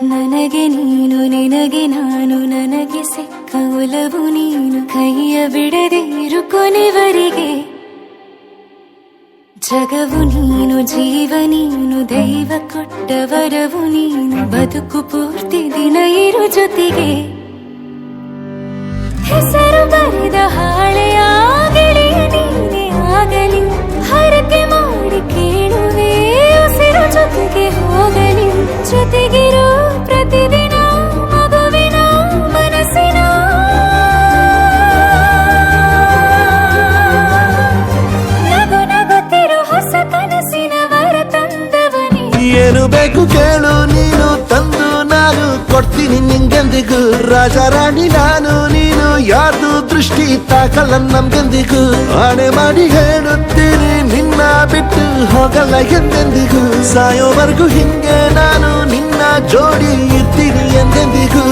ನನಗೆ ನೀನು ನಿನಗೆ ನಾನು ನನಗೆ ಸಿಕ್ಕ ಒಲವು ನೀನು ಕೈಯ ಬಿಡದೆ ಇರು ಕೊನೆವರೆಗೆ ಜಗವು ನೀನು ಜೀವ ನೀನು ದೈವ ಕೊಟ್ಟ ವರವು ನೀನು ಬದುಕು ಪೂರ್ತಿ ದಿನ ಇರು ಜೊತೆಗೆ ಹೆಸರು ಬರೆದ ಹಾಳೆಯ ಗೆಳೆಯ ನೀನೇ ಆಗಲಿ ಹರಕೆ ಮಾಡಿ ಕೇಳುವೆ ಉಸಿರು ಜೊತೆಗೆ ಹೋಗಲಿ ಜೊತೆಗಿರೋ ಪ್ರತಿದಿನ ಮಗುವಿನ ಮನಸ್ಸಿನ ನಗು ನಗುತ್ತಿರೋ ಹೊಸ ಕನಸಿನ ವರ ತಂದವನೇ ಏನು ಬೇಕು ಕೇಳು ನೀನು ತಂದು ನಾನು ಕೊಡ್ತೀನಿ ನಿಂಗೆಂದಿಗೂ ರಾಜ ರಾಣಿ ನಾನು ನೀನು ಯಾರ್ದು ದೃಷ್ಟಿ ತಾಕಲ್ಲ ನಮ್ಗೆಂದಿಗೂ ಆಣೆ ಮಾಡಿ ಹೇಳುತ್ತೀನಿ ನಿನ್ನ ಬಿಟ್ಟು ಹೋಗಲ್ಲ ಎಂದೆಂದಿಗೂ ಸಾಯೋವರೆಗೂ ಹಿಂಗೆ ನಾನು ನಿನ್ನ ಜೋಡಿ ಇರ್ತೀನಿ ಎಂದೆಂದಿಗೂ